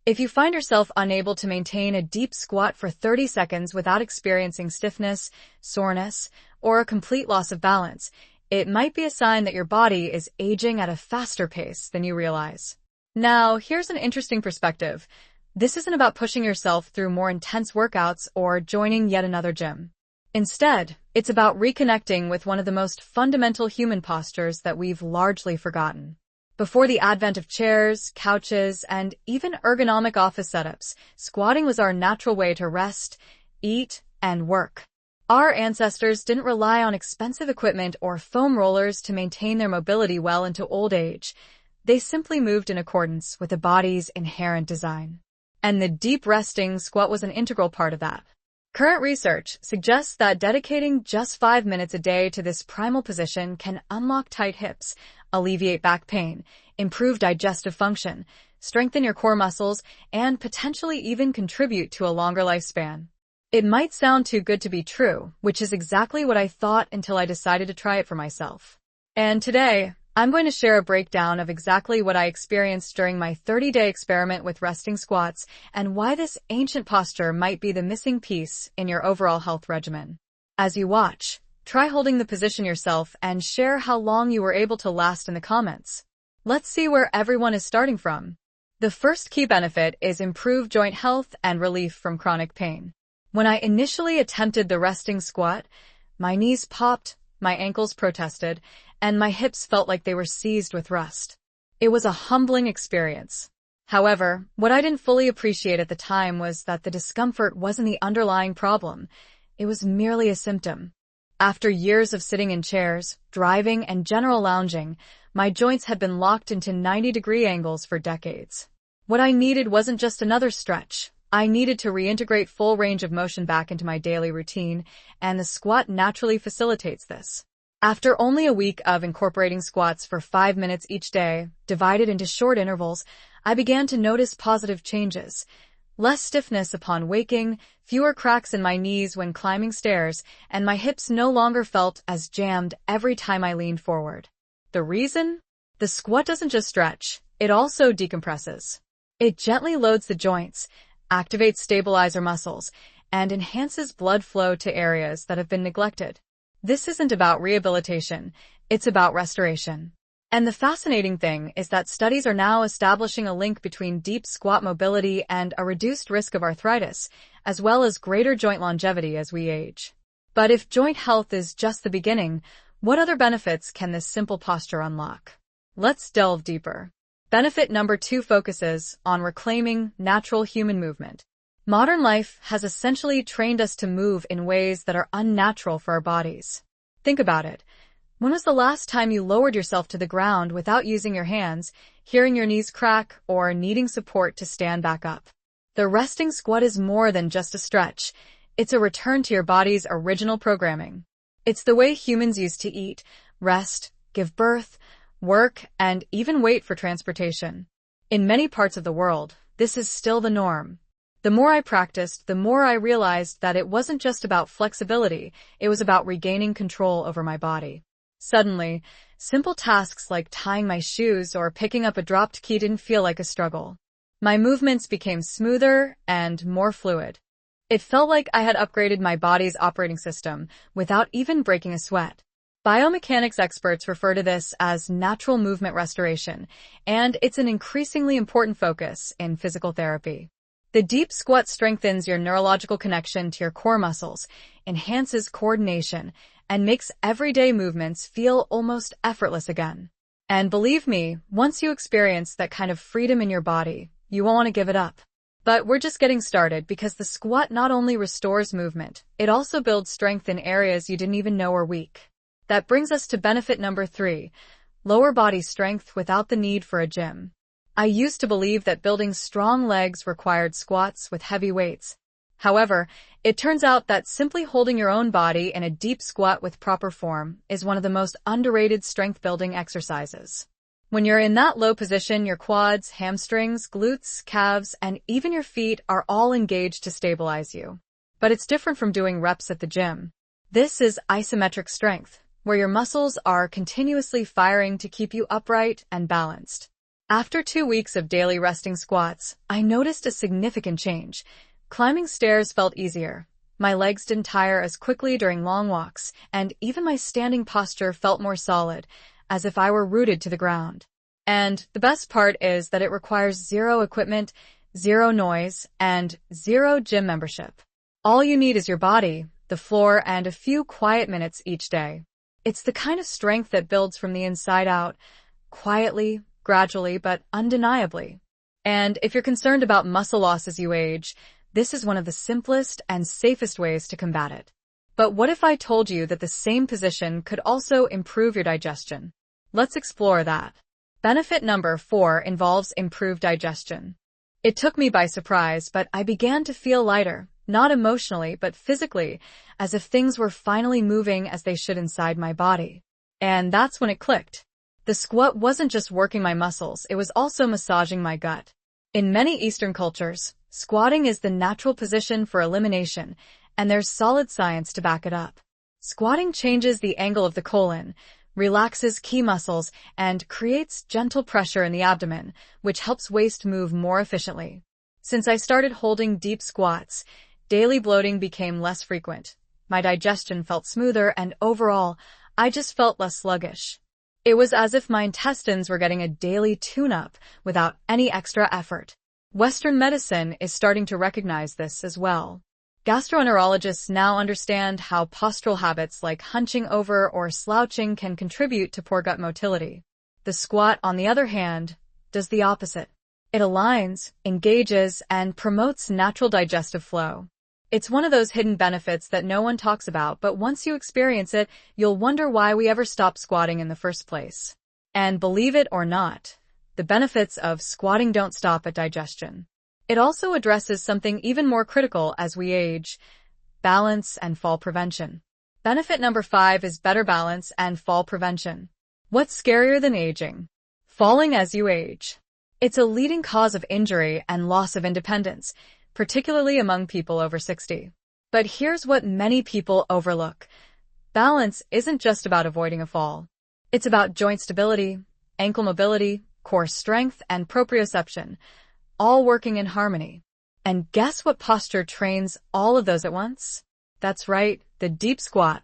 If you find yourself unable to maintain a deep squat for 30 seconds without experiencing stiffness, soreness, or a complete loss of balance, it might be a sign that your body is aging at a faster pace than you realize. Now, here's an interesting perspective. This isn't about pushing yourself through more intense workouts or joining yet another gym. Instead, it's about reconnecting with one of the most fundamental human postures that we've largely forgotten. Before the advent of chairs, couches, and even ergonomic office setups, squatting was our natural way to rest, eat, and work. Our ancestors didn't rely on expensive equipment or foam rollers to maintain their mobility well into old age. They simply moved in accordance with the body's inherent design. And the deep resting squat was an integral part of that. Current research suggests that dedicating just 5 minutes a day to this primal position can unlock tight hips, alleviate back pain, improve digestive function, strengthen your core muscles, and potentially even contribute to a longer lifespan. It might sound too good to be true, which is exactly what I thought until I decided to try it for myself. And today, I'm going to share a breakdown of exactly what I experienced during my 30-day experiment with resting squats and why this ancient posture might be the missing piece in your overall health regimen. As you watch, try holding the position yourself and share how long you were able to last in the comments. Let's see where everyone is starting from. The first key benefit is improved joint health and relief from chronic pain. When I initially attempted the resting squat, my knees popped, my ankles protested, and my hips felt like they were seized with rust. It was a humbling experience. However, what I didn't fully appreciate at the time was that the discomfort wasn't the underlying problem. It was merely a symptom. After years of sitting in chairs, driving, and general lounging, my joints had been locked into 90-degree angles for decades. What I needed wasn't just another stretch. I needed to reintegrate full range of motion back into my daily routine, and the squat naturally facilitates this. After only a week of incorporating squats for 5 minutes each day, divided into short intervals, I began to notice positive changes. Less stiffness upon waking, fewer cracks in my knees when climbing stairs, and my hips no longer felt as jammed every time I leaned forward. The reason? The squat doesn't just stretch, it also decompresses. It gently loads the joints, activates stabilizer muscles, and enhances blood flow to areas that have been neglected. This isn't about rehabilitation, it's about restoration. And the fascinating thing is that studies are now establishing a link between deep squat mobility and a reduced risk of arthritis, as well as greater joint longevity as we age. But if joint health is just the beginning, what other benefits can this simple posture unlock? Let's delve deeper. Benefit number 2 focuses on reclaiming natural human movement. Modern life has essentially trained us to move in ways that are unnatural for our bodies. Think about it. When was the last time you lowered yourself to the ground without using your hands, hearing your knees crack, or needing support to stand back up? The resting squat is more than just a stretch. It's a return to your body's original programming. It's the way humans used to eat, rest, give birth, work, and even wait for transportation. In many parts of the world, this is still the norm. The more I practiced, the more I realized that it wasn't just about flexibility, it was about regaining control over my body. Suddenly, simple tasks like tying my shoes or picking up a dropped key didn't feel like a struggle. My movements became smoother and more fluid. It felt like I had upgraded my body's operating system without even breaking a sweat. Biomechanics experts refer to this as natural movement restoration, and it's an increasingly important focus in physical therapy. The deep squat strengthens your neurological connection to your core muscles, enhances coordination, and makes everyday movements feel almost effortless again. And believe me, once you experience that kind of freedom in your body, you won't want to give it up. But we're just getting started because the squat not only restores movement, it also builds strength in areas you didn't even know were weak. That brings us to benefit number 3, lower body strength without the need for a gym. I used to believe that building strong legs required squats with heavy weights. However, it turns out that simply holding your own body in a deep squat with proper form is one of the most underrated strength-building exercises. When you're in that low position, your quads, hamstrings, glutes, calves, and even your feet are all engaged to stabilize you. But it's different from doing reps at the gym. This is isometric strength, where your muscles are continuously firing to keep you upright and balanced. After 2 weeks of daily resting squats, I noticed a significant change. Climbing stairs felt easier. My legs didn't tire as quickly during long walks, and even my standing posture felt more solid, as if I were rooted to the ground. And the best part is that it requires zero equipment, zero noise, and zero gym membership. All you need is your body, the floor, and a few quiet minutes each day. It's the kind of strength that builds from the inside out, quietly, gradually, but undeniably. And if you're concerned about muscle loss as you age, this is one of the simplest and safest ways to combat it. But what if I told you that the same position could also improve your digestion? Let's explore that. Benefit number 4 involves improved digestion. It took me by surprise, but I began to feel lighter, not emotionally, but physically, as if things were finally moving as they should inside my body. And that's when it clicked. The squat wasn't just working my muscles, it was also massaging my gut. In many Eastern cultures, squatting is the natural position for elimination, and there's solid science to back it up. Squatting changes the angle of the colon, relaxes key muscles, and creates gentle pressure in the abdomen, which helps waste move more efficiently. Since I started holding deep squats, daily bloating became less frequent. My digestion felt smoother, and overall, I just felt less sluggish. It was as if my intestines were getting a daily tune-up without any extra effort. Western medicine is starting to recognize this as well. Gastroenterologists now understand how postural habits like hunching over or slouching can contribute to poor gut motility. The squat, on the other hand, does the opposite. It aligns, engages, and promotes natural digestive flow. It's one of those hidden benefits that no one talks about, but once you experience it, you'll wonder why we ever stopped squatting in the first place. And believe it or not, the benefits of squatting don't stop at digestion. It also addresses something even more critical as we age: balance and fall prevention. Benefit number 5 is better balance and fall prevention. What's scarier than aging? Falling as you age. It's a leading cause of injury and loss of independence, particularly among people over 60. But here's what many people overlook. Balance isn't just about avoiding a fall. It's about joint stability, ankle mobility, core strength, and proprioception, all working in harmony. And guess what posture trains all of those at once? That's right, the deep squat.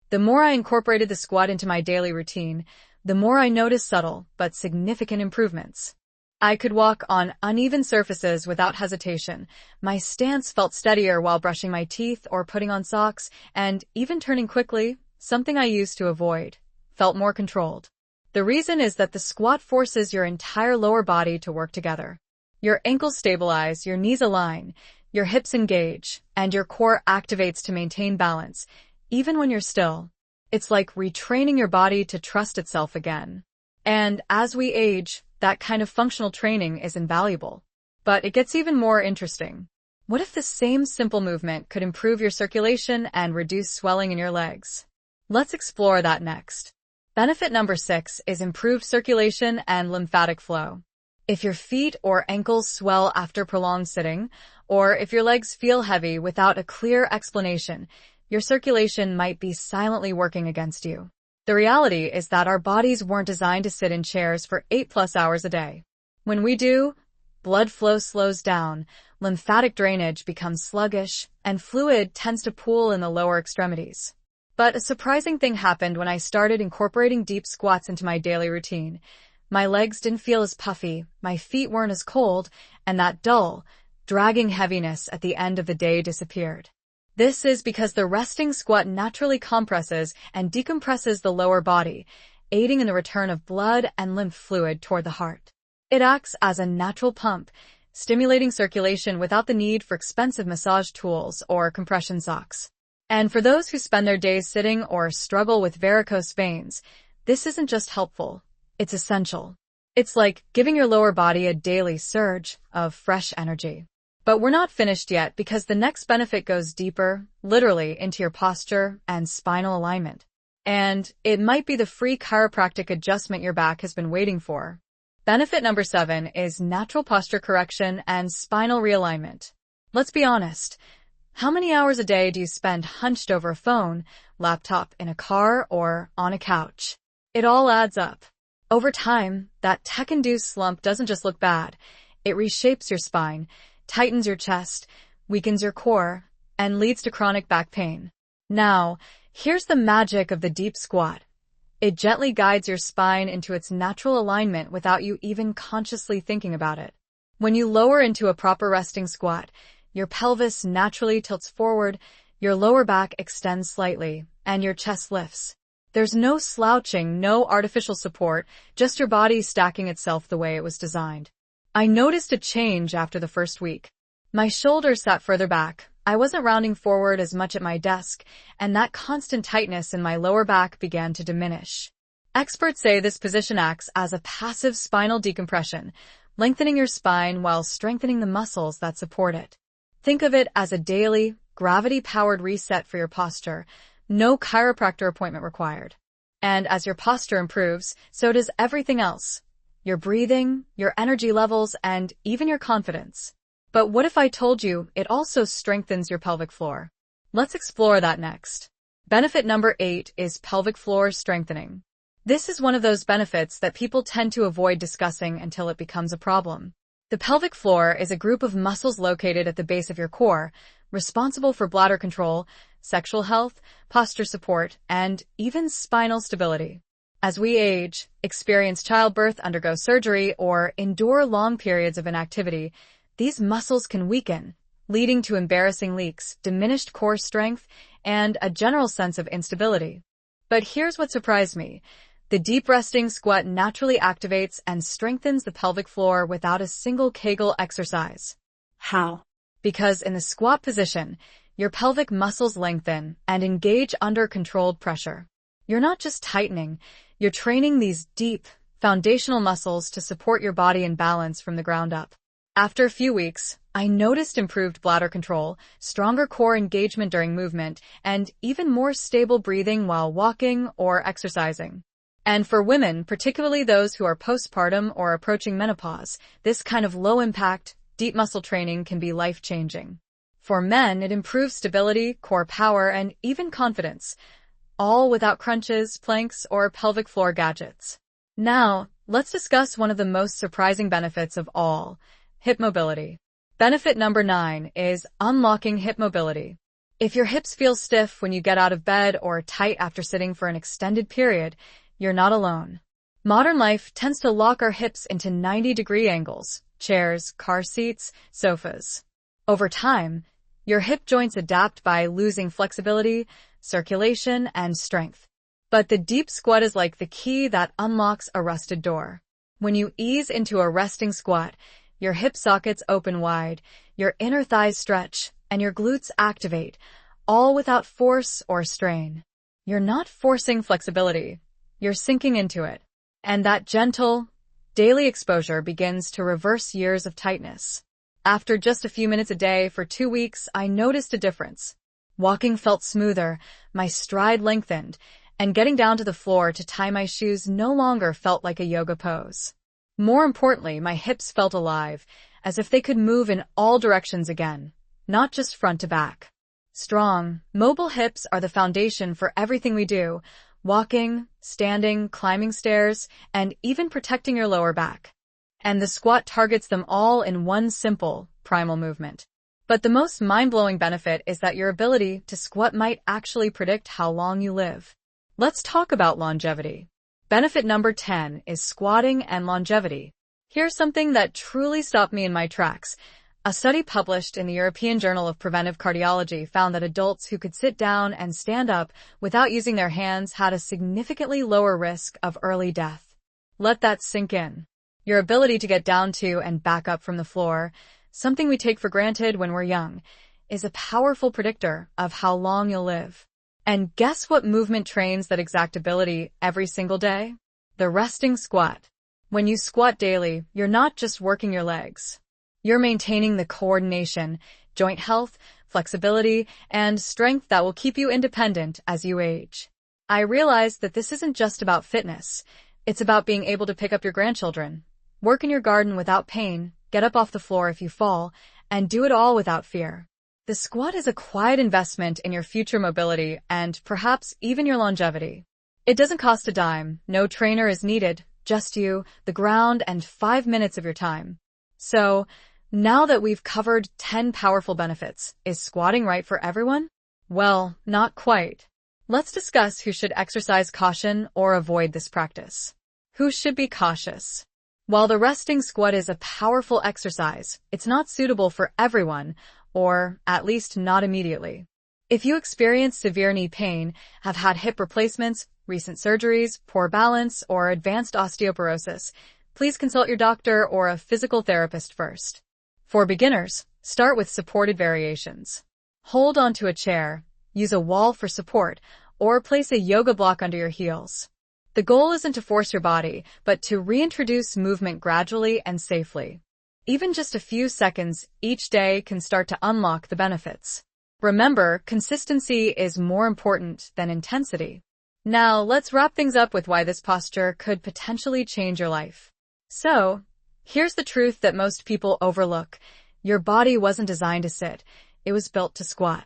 The more I incorporated the squat into my daily routine, the more I noticed subtle but significant improvements. I could walk on uneven surfaces without hesitation. My stance felt steadier while brushing my teeth or putting on socks, and even turning quickly, something I used to avoid, felt more controlled. The reason is that the squat forces your entire lower body to work together. Your ankles stabilize, your knees align, your hips engage, and your core activates to maintain balance, even when you're still. It's like retraining your body to trust itself again. And as we age, that kind of functional training is invaluable. But it gets even more interesting. What if the same simple movement could improve your circulation and reduce swelling in your legs? Let's explore that next. Benefit number 6 is improved circulation and lymphatic flow. If your feet or ankles swell after prolonged sitting, or if your legs feel heavy without a clear explanation, your circulation might be silently working against you. The reality is that our bodies weren't designed to sit in chairs for 8+ hours a day. When we do, blood flow slows down, lymphatic drainage becomes sluggish, and fluid tends to pool in the lower extremities. But a surprising thing happened when I started incorporating deep squats into my daily routine. My legs didn't feel as puffy, my feet weren't as cold, and that dull, dragging heaviness at the end of the day disappeared. This is because the resting squat naturally compresses and decompresses the lower body, aiding in the return of blood and lymph fluid toward the heart. It acts as a natural pump, stimulating circulation without the need for expensive massage tools or compression socks. And for those who spend their days sitting or struggle with varicose veins, this isn't just helpful, it's essential. It's like giving your lower body a daily surge of fresh energy. But we're not finished yet, because the next benefit goes deeper, literally, into your posture and spinal alignment. And it might be the free chiropractic adjustment your back has been waiting for. Benefit number 7 is natural posture correction and spinal realignment. Let's be honest. How many hours a day do you spend hunched over a phone, laptop, in a car, or on a couch? It all adds up. Over time, that tech-induced slump doesn't just look bad. It reshapes your spine, tightens your chest, weakens your core, and leads to chronic back pain. Now, here's the magic of the deep squat. It gently guides your spine into its natural alignment without you even consciously thinking about it. When you lower into a proper resting squat, your pelvis naturally tilts forward, your lower back extends slightly, and your chest lifts. There's no slouching, no artificial support, just your body stacking itself the way it was designed. I noticed a change after the first week. My shoulders sat further back, I wasn't rounding forward as much at my desk, and that constant tightness in my lower back began to diminish. Experts say this position acts as a passive spinal decompression, lengthening your spine while strengthening the muscles that support it. Think of it as a daily, gravity-powered reset for your posture, no chiropractor appointment required. And as your posture improves, so does everything else. Your breathing, your energy levels, and even your confidence. But what if I told you it also strengthens your pelvic floor? Let's explore that next. Benefit number 8 is pelvic floor strengthening. This is one of those benefits that people tend to avoid discussing until it becomes a problem. The pelvic floor is a group of muscles located at the base of your core, responsible for bladder control, sexual health, posture support, and even spinal stability. As we age, experience childbirth, undergo surgery, or endure long periods of inactivity, these muscles can weaken, leading to embarrassing leaks, diminished core strength, and a general sense of instability. But here's what surprised me. The deep resting squat naturally activates and strengthens the pelvic floor without a single Kegel exercise. How? Because in the squat position, your pelvic muscles lengthen and engage under controlled pressure. You're not just tightening, you're training these deep, foundational muscles to support your body in balance from the ground up. After a few weeks, I noticed improved bladder control, stronger core engagement during movement, and even more stable breathing while walking or exercising. And for women, particularly those who are postpartum or approaching menopause, this kind of low-impact, deep muscle training can be life-changing. For men, it improves stability, core power, and even confidence, all without crunches, planks, or pelvic floor gadgets. Now, let's discuss one of the most surprising benefits of all: hip mobility. Benefit number 9 is unlocking hip mobility. If your hips feel stiff when you get out of bed or tight after sitting for an extended period, you're not alone. Modern life tends to lock our hips into 90-degree angles, chairs, car seats, sofas. Over time, your hip joints adapt by losing flexibility, circulation, and strength. But the deep squat is like the key that unlocks a rusted door. When you ease into a resting squat, your hip sockets open wide, your inner thighs stretch, and your glutes activate, all without force or strain. You're not forcing flexibility, you're sinking into it. And that gentle, daily exposure begins to reverse years of tightness. After just a few minutes a day for 2 weeks, I noticed a difference. Walking felt smoother, my stride lengthened, and getting down to the floor to tie my shoes no longer felt like a yoga pose. More importantly, my hips felt alive, as if they could move in all directions again, not just front to back. Strong, mobile hips are the foundation for everything we do: walking, standing, climbing stairs, and even protecting your lower back. And the squat targets them all in one simple, primal movement. But the most mind-blowing benefit is that your ability to squat might actually predict how long you live. Let's talk about longevity. Benefit number 10 is squatting and longevity. Here's something that truly stopped me in my tracks. A study published in the European Journal of Preventive Cardiology found that adults who could sit down and stand up without using their hands had a significantly lower risk of early death. Let that sink in. Your ability to get down to and back up from the floor, something we take for granted when we're young, is a powerful predictor of how long you'll live. And guess what movement trains that exact ability every single day? The resting squat. When you squat daily, you're not just working your legs. You're maintaining the coordination, joint health, flexibility, and strength that will keep you independent as you age. I realized that this isn't just about fitness. It's about being able to pick up your grandchildren, work in your garden without pain, get up off the floor if you fall, and do it all without fear. The squat is a quiet investment in your future mobility and perhaps even your longevity. It doesn't cost a dime, no trainer is needed, just you, the ground, and 5 minutes of your time. So, now that we've covered 10 powerful benefits, is squatting right for everyone? Well, not quite. Let's discuss who should exercise caution or avoid this practice. Who should be cautious? While the resting squat is a powerful exercise, it's not suitable for everyone, or at least not immediately. If you experience severe knee pain, have had hip replacements, recent surgeries, poor balance, or advanced osteoporosis, please consult your doctor or a physical therapist first. For beginners, start with supported variations. Hold onto a chair, use a wall for support, or place a yoga block under your heels. The goal isn't to force your body, but to reintroduce movement gradually and safely. Even just a few seconds each day can start to unlock the benefits. Remember, consistency is more important than intensity. Now, let's wrap things up with why this posture could potentially change your life. So, here's the truth that most people overlook. Your body wasn't designed to sit. It was built to squat.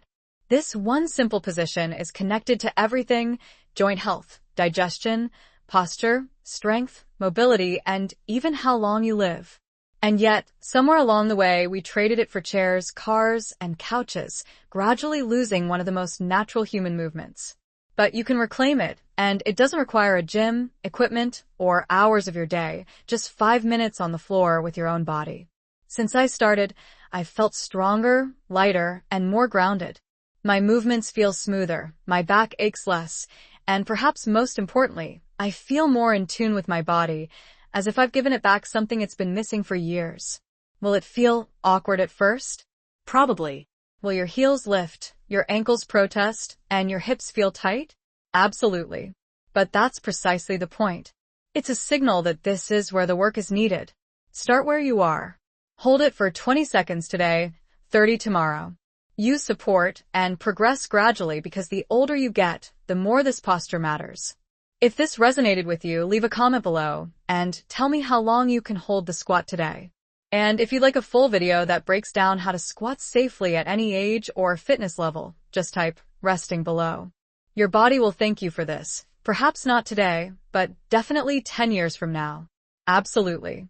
This one simple position is connected to everything: joint health, digestion, posture, strength, mobility, and even how long you live. And yet, somewhere along the way, we traded it for chairs, cars, and couches, gradually losing one of the most natural human movements. But you can reclaim it, and it doesn't require a gym, equipment, or hours of your day, just 5 minutes on the floor with your own body. Since I started, I've felt stronger, lighter, and more grounded. My movements feel smoother, my back aches less, and perhaps most importantly, I feel more in tune with my body, as if I've given it back something it's been missing for years. Will it feel awkward at first? Probably. Will your heels lift, your ankles protest, and your hips feel tight? Absolutely. But that's precisely the point. It's a signal that this is where the work is needed. Start where you are. Hold it for 20 seconds today, 30 tomorrow. Use support and progress gradually, because the older you get, the more this posture matters. If this resonated with you, leave a comment below and tell me how long you can hold the squat today. And if you'd like a full video that breaks down how to squat safely at any age or fitness level, just type resting below. Your body will thank you for this. Perhaps not today, but definitely 10 years from now. Absolutely.